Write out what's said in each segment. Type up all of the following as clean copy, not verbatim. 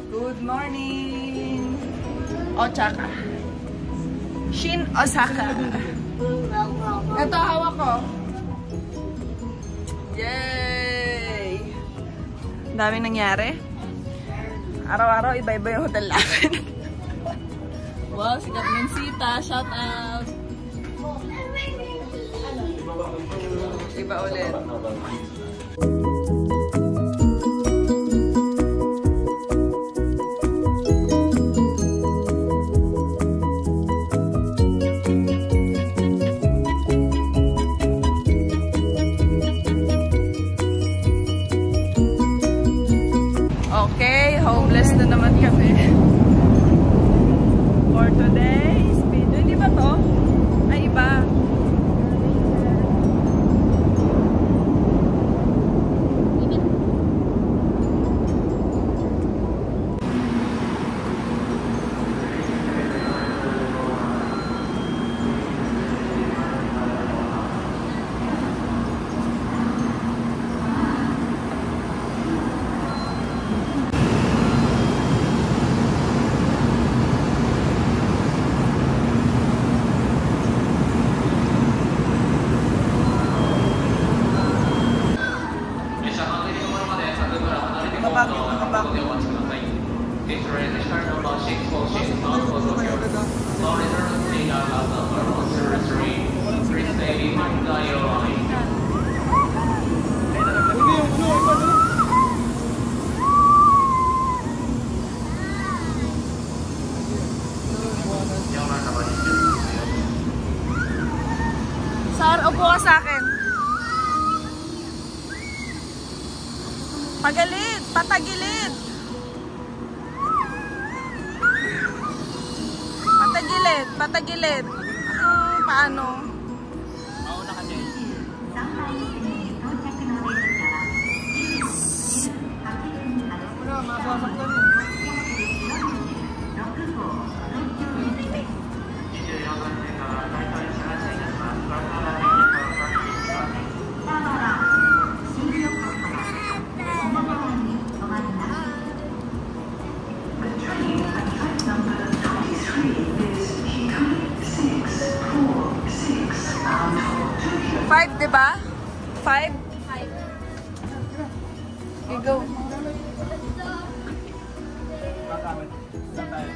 Good morning! Osaka. Shin Osaka. Ito, hawak ko. Yay! Daming nangyari. Araw-araw, iba-iba yung hotel namin. Wow, si Kapmensita. Shout out! Iba ulit. Okay, homeless na naman kami. For today's video. Hindi ba to? Ay, iba. Sar, upo ka sa akin. Pagilid, patagilid. Patagilid, patagilid. Paano? Mauna ka dyan. Wala, masasaktan mo. Five, diba? 5? Okay, go.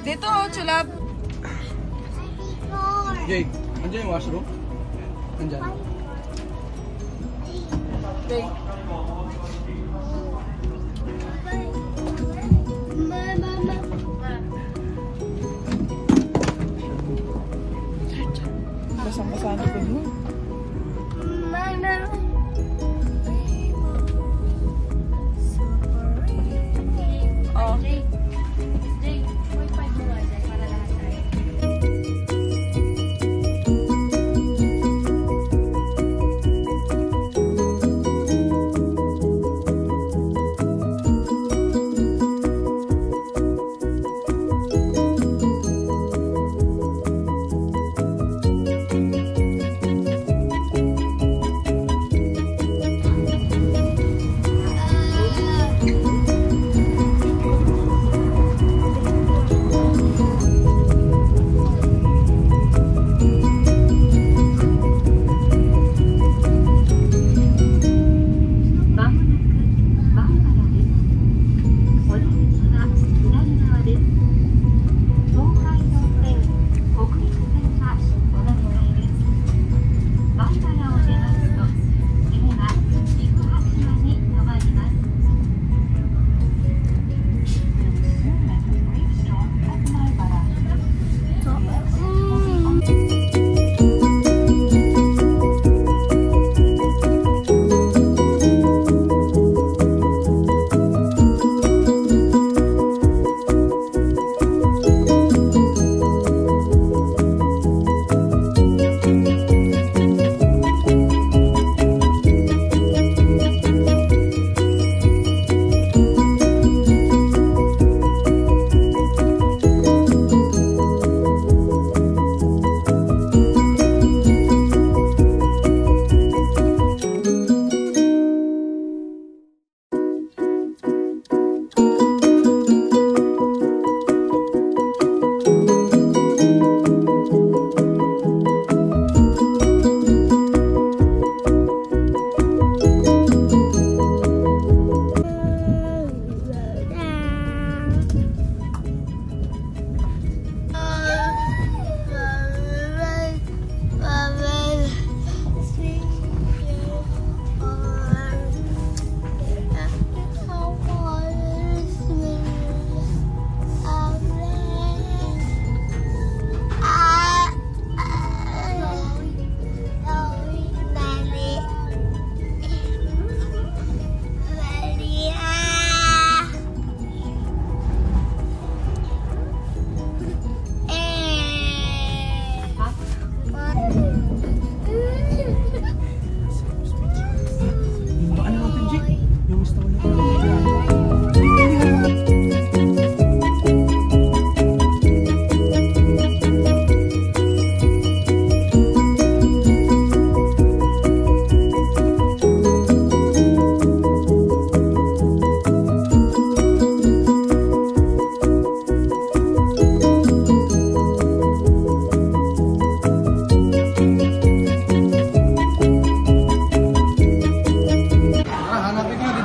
Dito, Chulab. Jake, andyan yung washroom? Andyan. Okay. Basang-basang ko mo. Oh.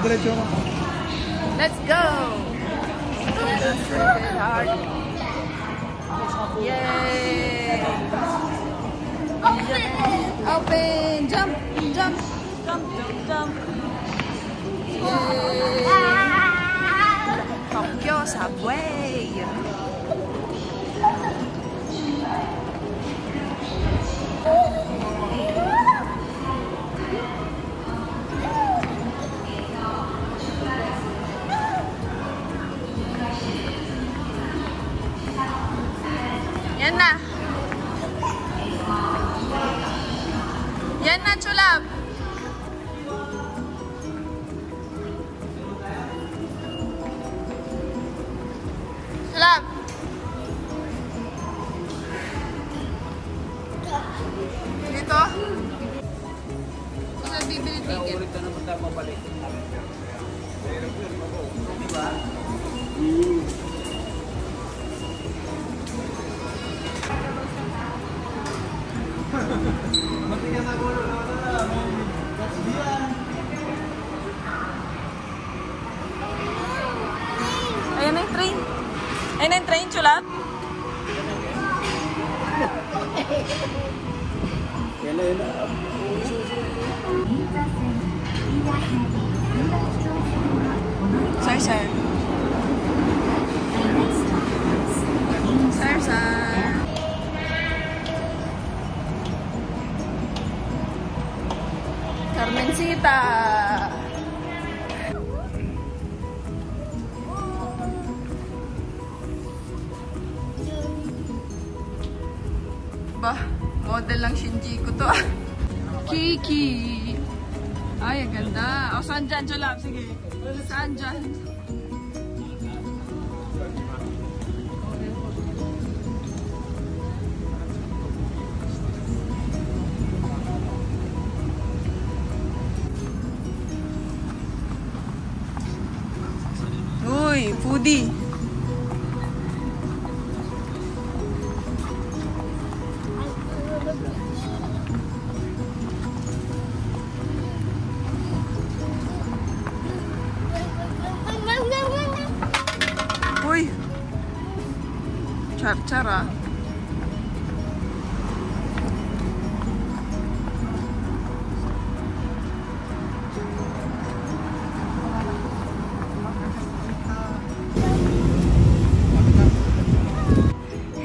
diretso mo. Let's go! Sacred Heart. Yay! Open! Jump! Jump! Jump! Jump! Jump! Yay! Tokyo Subway! Yan na. Yan na, Chulab. Chulab. Dito. Kung saan bibili ticket. Ulit ka naman tayo mabalik. Diba? Matigas na gulo na Ayan na yung train. Ayan na yung train, Chulab. yan na. Sir, sir. Sir, sir. Carmencita. Bah, model lang Shinji ko to. Kiki. Ay, ang ganda. O, saan dyan, Chulab? Sige. Saan dyan? Uy, foodie. Uy. Char-chara.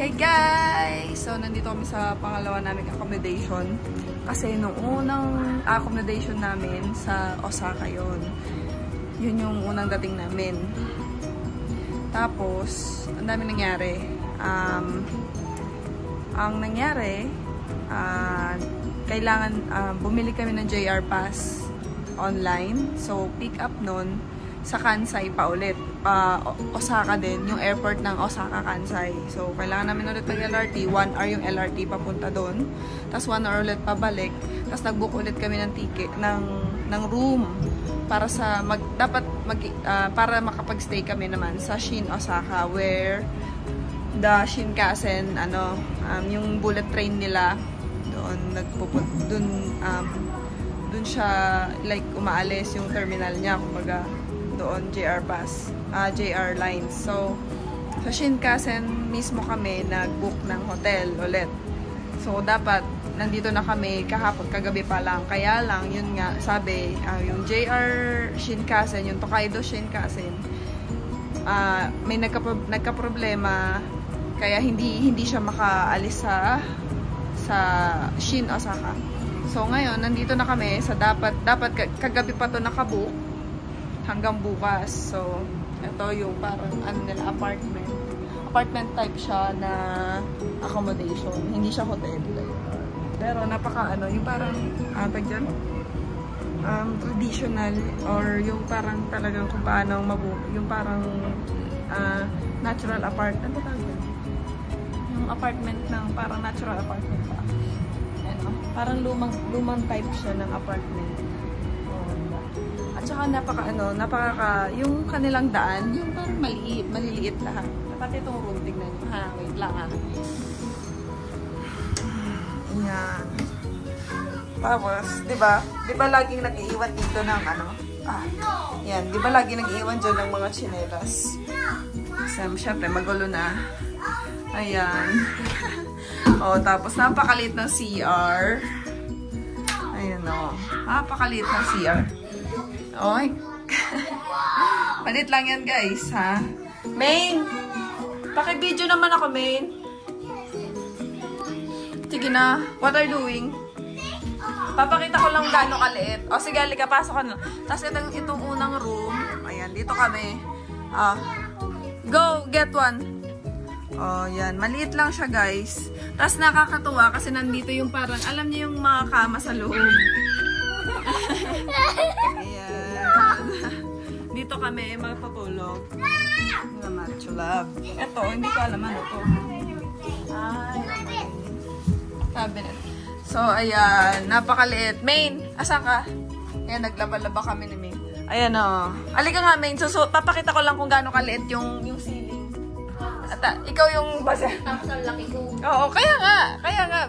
Hey guys! So, nandito kami sa pangalawa naming accommodation. Kasi nung unang accommodation namin sa Osaka yon. Yun yung unang dating namin. Tapos, ang dami nangyari. Ang nangyari, kailangan bumili kami ng JR Pass online. So, pick up nun sa Kansai pa ulit. Osaka din, yung airport ng Osaka, Kansai. So, kailangan namin ulit ng LRT. 1 hour yung LRT papunta doon. Tapos 1 hour ulit pabalik. Tapos nag-book ulit kami ng ticket, ng room. Para sa, para makapag-stay kami naman sa Shin Osaka, where the Shinkansen, yung bullet train nila, doon siya, like, umaalis yung terminal niya, kumbaga, doon, JR Pass, JR Lines. So, sa Shinkansen mismo kami nag-book ng hotel ulit. So, dapat, nandito na kami kahapon, kagabi pa lang. Kaya lang, yun nga, sabi, yung JR Shinkansen, yung Tokaido Shinkansen, may nagka-problema, kaya hindi siya makaalis sa Shin Osaka. So, ngayon, nandito na kami sa dapat kagabi pa to nakabook hanggang bukas. So, ito yung parang nila, apartment type siya na accommodation. Hindi siya hotel. Pero napaka yung parang traditional, or yung parang talagang kung paano yung parang natural apartment. Ano tawag? Yung apartment ng parang natural apartment pa. Parang lumang type siya ng apartment. At saka yung kanilang daan, yung parang maliliit lahat. Pati itong room, tignan nyo. Wait lang Yan. Tapos, di ba laging nag-iiwan dito ng Yan, di ba lagi nag-iwan dyan ng mga tsinelas? Siyempre, magulo na. Ayan. O, tapos napakaliit ng CR. Ayan o. Napakaliit ng CR. Oy. Palit lang yan, guys, ha? Main! Paki-video naman ako, Main. Sige na. What are you doing? Papakita ko lang gaano kaliit. O, sige, halika, pasok ka na. Tapos itong unang room. Ayan, dito kami. Go, get one. O, yan. Maliit lang siya, guys. Tapos nakakatuwa kasi nandito yung parang, alam niyo yung mga kama sa loob. Ayan. Dito kami magpapulog. Macho love. Ito, hindi ko alam ano to. Ay, cabinet. So, ayan. Napakaliit. Main, asan ka? Ayan, naglaba-laba kami ni Main. Ayan o. Alika nga, Main. So, papakita ko lang kung gaano kaliit yung ceiling. At ikaw yung basa. Tapos ang laki ko. Oo, kaya nga. Kaya nga.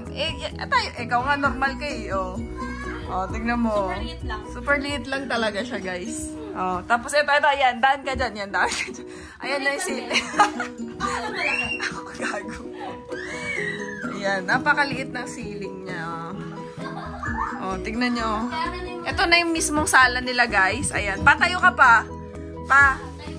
Ikaw nga, normal ka eh. Oh, tingnan mo. Super liit lang. Super liit lang talaga siya, guys. Oh, tapos ito, ayan. Daan ka dyan. Yan, daan ka dyan. Ayan na yung ceiling. Ako gago. Ayan, napakaliit ng ceiling niya. Oh, tignan nyo. Ito na yung mismong sala nila, guys. Ayan, patayo ka pa.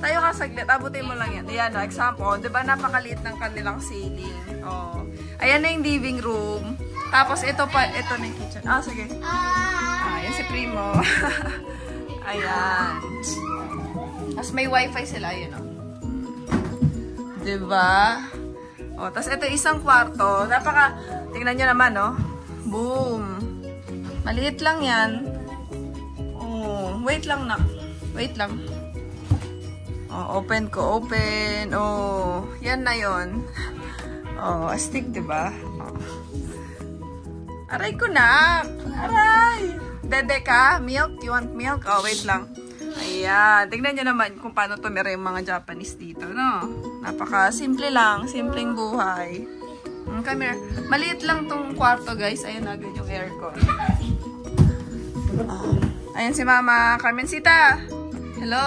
Tayo ka saglit. Abutin mo lang yan. Ayan, example. Diba, napakaliit ng kanilang ceiling. Oh. Ayan na yung living room. Tapos, ito na yung kitchen. Sige. Ayan si Primo. Ayan. Tapos, may wifi sila. Ayan, o. Diba? O, tapos, ito isang kwarto. Tingnan nyo naman, o. Boom. Maliit lang yan. Oh, wait lang, nak. Wait lang. Oh, open ko. Open. Oh, yan na yon. Oh, astig, diba? Oh. Aray ko na. Aray. Dede ka? Milk? You want milk? Oh, wait lang. Ayan. Tignan nyo naman kung paano tumira yung mga Japanese dito, no? Napaka-simple lang. Simpleng buhay. Come here. Maliit lang tong kwarto, guys. Ayan agad yung aircon. Ayan si Mama Carmencita. Hello.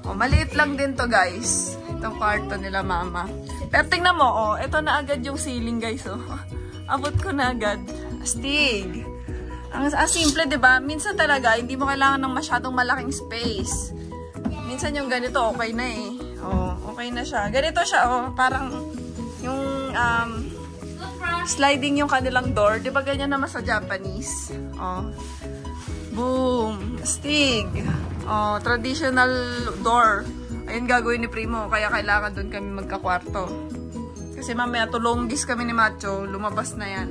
Oh, maliit lang din to, guys. Itong kwarto nila, Mama. Pero tingnan mo, ito na agad yung ceiling, guys, Abot ko na agad. Astig. Ang simple, 'di ba? Minsan talaga hindi mo kailangan ng masyadong malaking space. Minsan yung ganito okay na eh. Okay na siya. Ganito siya, parang yung sliding yung kanilang door. 'Di ba ganyan naman sa Japanese? Boom. Astig. Traditional door. Ayun gagawin ni Primo, kaya kailangan doon kami magkakwarto. Kasi mamaya tulonggis kami ni Macho, lumabas na yan.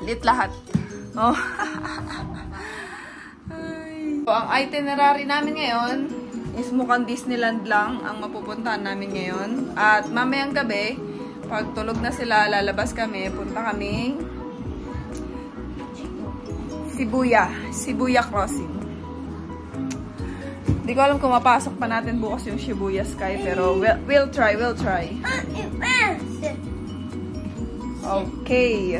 Lit lahat. Ang itinerary namin ngayon is mukhang Disneyland lang ang mapupuntahan namin ngayon. At mamayang gabi, pag tulog na sila, lalabas kami, punta kaming Shibuya Crossing. Hindi ko alam kung mapasok pa natin bukas yung Shibuya Sky, pero we'll try. Okay.